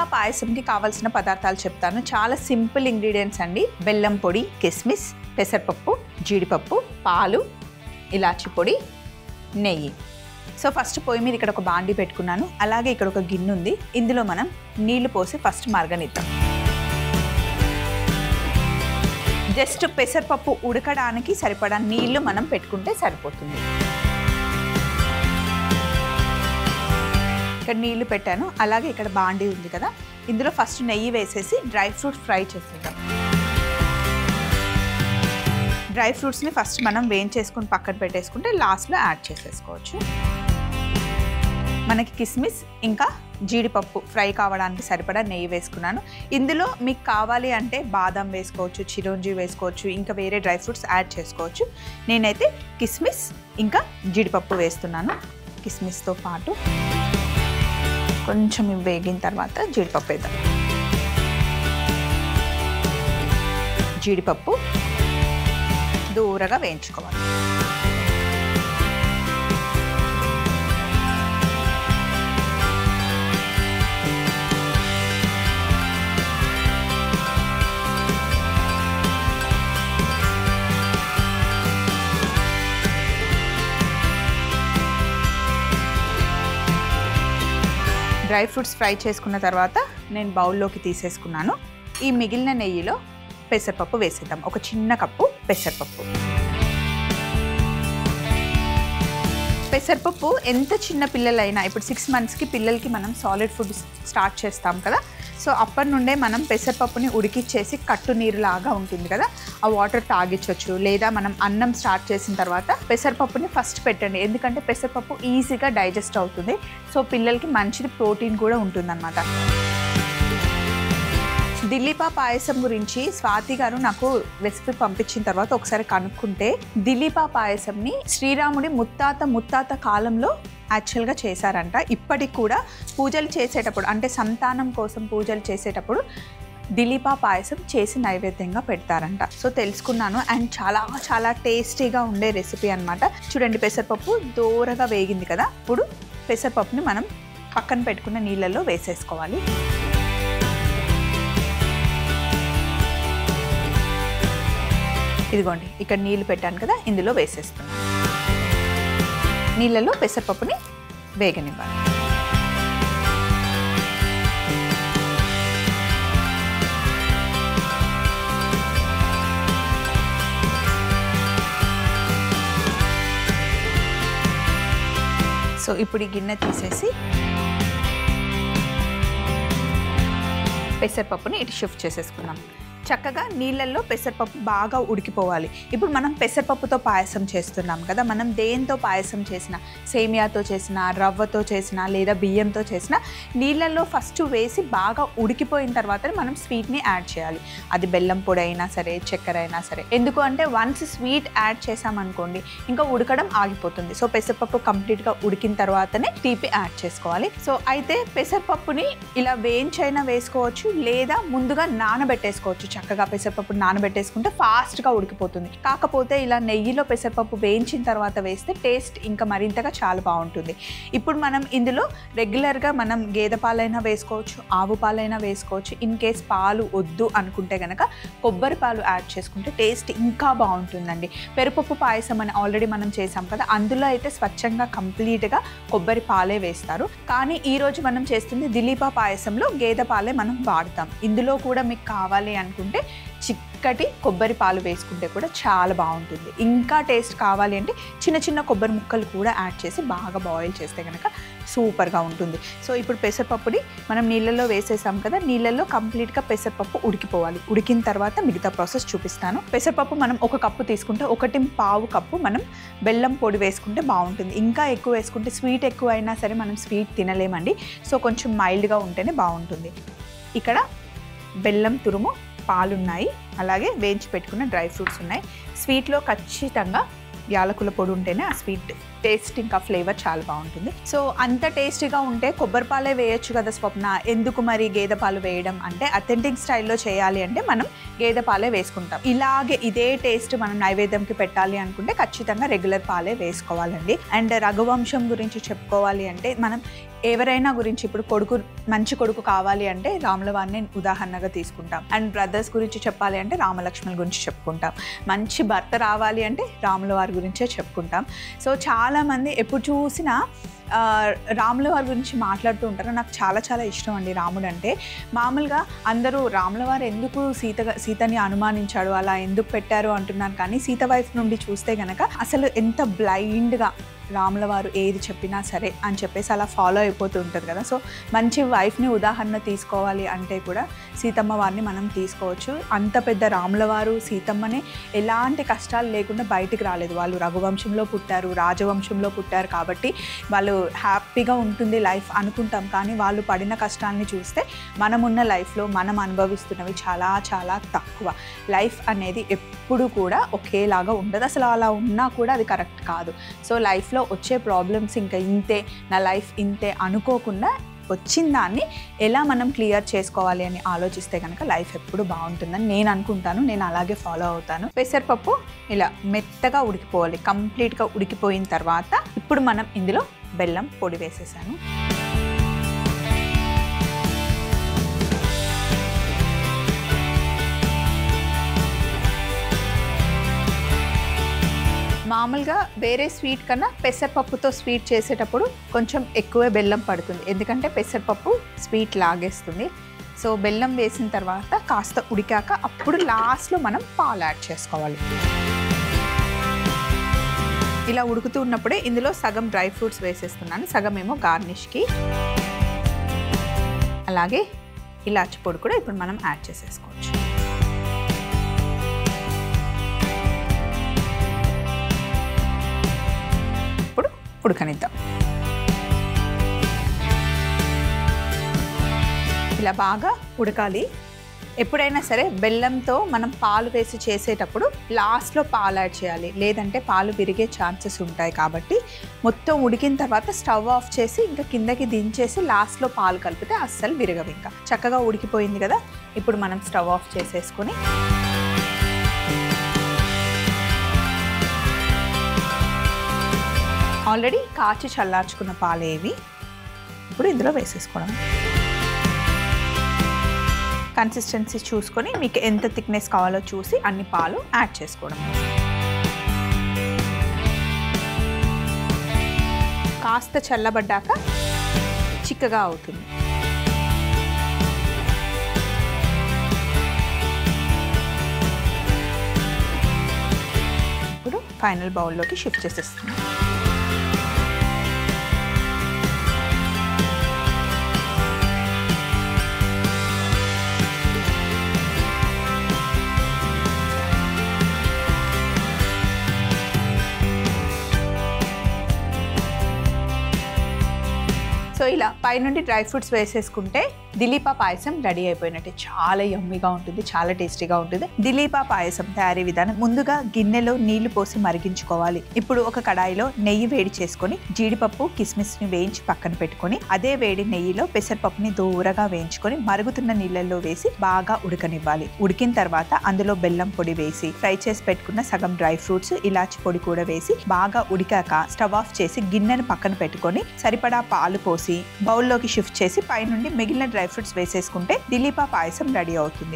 దిలీపా పాయసంకి కావాల్సిన పదార్థాలు చెప్తాను. చాలా సింపుల్ ఇంగ్రీడియంట్స్ అండి. బెల్లం పొడి, కిస్మిస్, పెసరపప్పు, జీడిపప్పు, పాలు, ఇలాచి పొడి, నెయ్యి. సో ఫస్ట్ పొయ్యి మీద ఇక్కడ ఒక బాండి పెట్టుకున్నాను. అలాగే ఇక్కడ ఒక గిన్నె ఉంది. ఇందులో మనం నీళ్లు పోసి ఫస్ట్ మరగనిద్దాం. జస్ట్ పెసరపప్పు ఉడకడానికి సరిపడా నీళ్లు మనం పెట్టుకుంటే సరిపోతుంది. ఇక్కడ నీళ్లు పెట్టాను. అలాగే ఇక్కడ బాండి ఉంది కదా, ఇందులో ఫస్ట్ నెయ్యి వేసేసి డ్రై ఫ్రూట్స్ ఫ్రై చేసేద్దాం. డ్రై ఫ్రూట్స్ని ఫస్ట్ మనం వేయించేసుకుని పక్కన పెట్టేసుకుంటే లాస్ట్లో యాడ్ చేసేసుకోవచ్చు. మనకి కిస్మిస్ ఇంకా జీడిపప్పు ఫ్రై కావడానికి సరిపడా నెయ్యి వేసుకున్నాను. ఇందులో మీకు కావాలి అంటే బాదం వేసుకోవచ్చు, చిరోంజి వేసుకోవచ్చు, ఇంకా వేరే డ్రై ఫ్రూట్స్ యాడ్ చేసుకోవచ్చు. నేనైతే కిస్మిస్ ఇంకా జీడిపప్పు వేస్తున్నాను. కిస్మిస్తో పాటు కొంచెం వేగిన తర్వాత జీడిపప్పు వేద్దాం. జీడిపప్పు దూరగా వేయించుకోవాలి. డ్రై ఫ్రూట్స్ ఫ్రై చేసుకున్న తర్వాత నేను బౌల్లోకి తీసేసుకున్నాను. ఈ మిగిలిన నెయ్యిలో పెసరపప్పు వేసేద్దాం. ఒక చిన్న కప్పు పెసరపప్పు. పెసరపప్పు ఎంత చిన్న పిల్లలైనా, ఇప్పుడు 6 monthsకి పిల్లలకి మనం సాలిడ్ ఫుడ్ స్టార్ట్ చేస్తాం కదా, సో అప్పటి నుండే మనం పెసరపప్పుని ఉడికిచ్చేసి కట్టు నీరులాగా ఉంటుంది కదా, ఆ వాటర్ తాగించవచ్చు. లేదా మనం అన్నం స్టార్ట్ చేసిన తర్వాత పెసరపప్పుని ఫస్ట్ పెట్టండి. ఎందుకంటే పెసరపప్పు ఈజీగా డైజెస్ట్ అవుతుంది. సో పిల్లలకి మంచిది, ప్రోటీన్ కూడా ఉంటుందన్నమాట. దిలీపా పాయసం గురించి స్వాతి గారు నాకు రెసిపీ పంపించిన తర్వాత ఒకసారి కనుక్కుంటే, దిలీపా పాయసంని శ్రీరాముడి ముత్తాత కాలంలో యాక్చువల్గా చేశారంట. ఇప్పటికి కూడా పూజలు చేసేటప్పుడు, అంటే సంతానం కోసం పూజలు చేసేటప్పుడు దిలీపా పాయసం చేసి నైవేద్యంగా పెడతారంట. సో తెలుసుకున్నాను. అండ్ చాలా చాలా టేస్టీగా ఉండే రెసిపీ అనమాట. చూడండి, పెసరపప్పు దూరగా వేగింది కదా. ఇప్పుడు పెసరపప్పుని మనం పక్కన పెట్టుకున్న నీళ్ళల్లో వేసేసుకోవాలి. ఇదిగోండి, ఇక్కడ నీళ్ళు పెట్టాను కదా, ఇందులో వేసేస్తున్నాను. నీళ్ళలో పెసరపప్పుని వేగనివ్వాలి. సో ఇప్పుడు ఈ గిన్నె తీసేసి పెసరపప్పుని ఇటు షిఫ్ట్ చేసేసుకుందాం. చక్కగా నీళ్ళల్లో పెసరపప్పు బాగా ఉడికిపోవాలి. ఇప్పుడు మనం పెసరపప్పుతో పాయసం చేస్తున్నాం కదా, మనం దేంతో పాయసం చేసినా, సేమియాతో చేసినా, రవ్వతో చేసినా, లేదా బియ్యంతో చేసినా, నీళ్ళల్లో ఫస్ట్ వేసి బాగా ఉడికిపోయిన తర్వాత మనం స్వీట్ని యాడ్ చేయాలి. అది బెల్లం పొడి అయినా సరే, చక్కెర అయినా సరే. ఎందుకు అంటే వన్స్ స్వీట్ యాడ్ చేసామనుకోండి ఇంకా ఉడకడం ఆగిపోతుంది. సో పెసరపప్పు కంప్లీట్గా ఉడికిన తర్వాతనే తీపి యాడ్ చేసుకోవాలి. సో అయితే పెసరపప్పుని ఇలా వేయించైనా వేసుకోవచ్చు, లేదా ముందుగా నానబెట్టేసుకోవచ్చు. చక్కగా పెసరపప్పు నానబెట్టేసుకుంటే ఫాస్ట్గా ఉడికిపోతుంది. కాకపోతే ఇలా నెయ్యిలో పెసరపప్పు వేయించిన తర్వాత వేస్తే టేస్ట్ ఇంకా మరింతగా చాలా బాగుంటుంది. ఇప్పుడు మనం ఇందులో రెగ్యులర్గా మనం గేదె పాలైనా వేసుకోవచ్చు, ఆవు పాలైనా వేసుకోవచ్చు. ఇన్ కేస్ పాలు వద్దు అనుకుంటే కనుక కొబ్బరి పాలు యాడ్ చేసుకుంటే టేస్ట్ ఇంకా బాగుంటుందండి. పెరుపప్పు పాయసం అని ఆల్రెడీ మనం చేసాం కదా, అందులో అయితే స్వచ్ఛంగా కంప్లీట్గా కొబ్బరి పాలే వేస్తారు. కానీ ఈరోజు మనం చేస్తుంది దిలీపా పాయసంలో గేదె పాలే మనం వాడతాం. ఇందులో కూడా మీకు కావాలి అనుకుంటే చిక్కటి కొబ్బరి పాలు వేసుకుంటే కూడా చాలా బాగుంటుంది. ఇంకా టేస్ట్ కావాలి అంటే చిన్న చిన్న కొబ్బరి ముక్కలు కూడా యాడ్ చేసి బాగా బాయిల్ చేస్తే కనుక సూపర్గా ఉంటుంది. సో ఇప్పుడు పెసరపప్పుని మనం నీళ్ళల్లో వేసేసాం కదా, నీళ్ళల్లో కంప్లీట్గా పెసరపప్పు ఉడికిపోవాలి. ఉడికిన తర్వాత మిగతా ప్రాసెస్ చూపిస్తాను. పెసరపప్పు మనం 1 కప్పు తీసుకుంటే 1.25 కప్పు మనం బెల్లం పొడి వేసుకుంటే బాగుంటుంది. ఇంకా ఎక్కువ వేసుకుంటే స్వీట్ ఎక్కువ అయినా సరే మనం స్వీట్ తినలేమండి. సో కొంచెం మైల్డ్గా ఉంటేనే బాగుంటుంది. ఇక్కడ బెల్లం తురుము, పాలున్నాయి, అలాగే వేయించి పెట్టుకున్న డ్రై ఫ్రూట్స్ ఉన్నాయి. స్వీట్లో ఖచ్చితంగా యాలకుల పొడి ఉంటేనే ఆ స్వీట్ టేస్ట్ ఇంకా ఫ్లేవర్ చాలా బాగుంటుంది. సో అంత టేస్టీగా ఉంటే కొబ్బరి పాలే వేయొచ్చు కదా స్వప్న, ఎందుకు మరి గేదె పాలు వేయడం అంటే అథెంటిక్ స్టైల్లో చేయాలి అంటే మనం గేదె పాలే వేసుకుంటాం. ఇలాగే ఇదే టేస్ట్ మనం నైవేద్యంకి పెట్టాలి అనుకుంటే ఖచ్చితంగా రెగ్యులర్ పాలే వేసుకోవాలండి. అండ్ రఘువంశం గురించి చెప్పుకోవాలి అంటే మనం ఎవరైనా గురించి ఇప్పుడు మంచి కొడుకు కావాలి అంటే రాముల వారిని ఉదాహరణగా తీసుకుంటాం. అండ్ బ్రదర్స్ గురించి చెప్పాలి అంటే రామలక్ష్మణుల గురించి చెప్పుకుంటాం. మంచి భర్త రావాలి అంటే రాముల వారి గురించే చెప్పుకుంటాం. సో చాలామంది ఎప్పుడు చూసినా రాముల వారి గురించి మాట్లాడుతూ ఉంటారు. నాకు చాలా చాలా ఇష్టం అండి రాముడు అంటే. మామూలుగా అందరూ రాముల వారు ఎందుకు సీతని అనుమానించాడు, అలా ఎందుకు పెట్టారు అంటున్నారు, కానీ సీత వైఫ్ నుండి చూస్తే కనుక అసలు ఎంత బ్లైండ్గా రాముల వారు ఏది చెప్పినా సరే అని చెప్పేసి అలా ఫాలో అయిపోతూ ఉంటుంది కదా. సో మంచి వైఫ్ని ఉదాహరణ తీసుకోవాలి అంటే కూడా సీతమ్మ వారిని మనం తీసుకోవచ్చు. అంత పెద్ద రాముల వారు సీతమ్మని ఎలాంటి కష్టాలు లేకుండా బయటికి రాలేదు. వాళ్ళు రఘువంశంలో పుట్టారు, రాజవంశంలో పుట్టారు కాబట్టి వాళ్ళు హ్యాపీగా ఉంటుంది లైఫ్ అనుకుంటాం. కానీ వాళ్ళు పడిన కష్టాలని చూస్తే మనమున్న లైఫ్లో మనం అనుభవిస్తున్నవి చాలా చాలా తక్కువ. లైఫ్ అనేది ఎప్పుడు కూడా ఒకేలాగా ఉండదు. అసలు అలా ఉన్నా కూడా అది కరెక్ట్ కాదు. సో లైఫ్లో వచ్చే ప్రాబ్లమ్స్ ఇంకా ఇంతే, నా లైఫ్ ఇంతే అనుకోకుండా వచ్చిన దాన్ని ఎలా మనం క్లియర్ చేసుకోవాలి అని ఆలోచిస్తే కనుక లైఫ్ ఎప్పుడు బాగుంటుందని నేను అనుకుంటాను. నేను అలాగే ఫాలో అవుతాను. పెసరపప్పు ఇలా మెత్తగా ఉడికిపోవాలి. కంప్లీట్గా ఉడికిపోయిన తర్వాత ఇప్పుడు మనం ఇందులో బెల్లం పొడి వేసేసాను. మామూలుగా వేరే స్వీట్ కన్నా పెసరపప్పుతో స్వీట్ చేసేటప్పుడు కొంచెం ఎక్కువే బెల్లం పడుతుంది, ఎందుకంటే పెసరపప్పు స్వీట్ లాగేస్తుంది. సో బెల్లం వేసిన తర్వాత కాస్త ఉడికాక అప్పుడు లాస్ట్లో మనం పాలు యాడ్ చేసుకోవాలి. ఇలా ఉడుకుతూ ఉన్నప్పుడే ఇందులో సగం డ్రై ఫ్రూట్స్ వేసేస్తున్నాను, సగం ఏమో గార్నిష్కి. అలాగే ఇలాచి పొడి కూడా ఇప్పుడు మనం యాడ్ చేసేసుకోవచ్చు. ఉడకనిద్దాం. ఇలా బాగా ఉడకాలి. ఎప్పుడైనా సరే బెల్లంతో మనం పాలు వేసి చేసేటప్పుడు లాస్ట్లో పాలు యాడ్ చేయాలి, లేదంటే పాలు విరిగే ఛాన్సెస్ ఉంటాయి. కాబట్టి మొత్తం ఉడికిన తర్వాత స్టవ్ ఆఫ్ చేసి ఇంకా కిందకి దించేసి లాస్ట్లో పాలు కలిపితే అస్సలు విరగవు. ఇంకా చక్కగా ఉడికిపోయింది కదా. ఇప్పుడు మనం స్టవ్ ఆఫ్ చేసేసుకొని ఆల్రెడీ కాచి చల్లార్చుకున్న పాలు ఏవి ఇప్పుడు ఇందులో వేసేసుకోవడం. కన్సిస్టెన్సీ చూసుకొని మీకు ఎంత థిక్నెస్ కావాలో చూసి అన్ని పాలు యాడ్ చేసుకోవడం. కాస్త చల్లబడ్డాక చిక్కగా అవుతుంది. ఇప్పుడు ఫైనల్ బౌల్లోకి షిఫ్ట్ చేసేస్తున్నాం. సో ఇలా పైనుండి డ్రై ఫ్రూట్స్ వేసేసుకుంటే దిలీపా పాయసం రెడీ అయిపోయినట్టే. చాలా యమ్మీగా ఉంటుంది, చాలా టేస్టీగా ఉంటుంది. దిలీపా పాయసం తయారీ విధానం: ముందుగా గిన్నెలో నీళ్లు పోసి మరిగించుకోవాలి. ఇప్పుడు ఒక కడాయిలో నెయ్యి వేడి చేసుకొని జీడిపప్పు కిస్మిస్ ని వేయించి పక్కన పెట్టుకొని అదే వేడి నెయ్యిలో పెసరపప్పుని దూరగా వేయించుకొని మరుగుతున్న నీళ్ళల్లో వేసి బాగా ఉడకనివ్వాలి. ఉడికిన తర్వాత అందులో బెల్లం పొడి వేసి ఫ్రై చేసి పెట్టుకున్న సగం డ్రై ఫ్రూట్స్, ఇలాచి పొడి కూడా వేసి బాగా ఉడికాక స్టవ్ ఆఫ్ చేసి గిన్నెను పక్కన పెట్టుకొని సరిపడా పాలు పోసి బౌల్లోకి షిఫ్ట్ చేసి పైనుండి మిగిలిన డ్రై ఫ్రూట్స్ వేసేసుకుంటే దిలీపా పాయసం రెడీ అవుతుంది.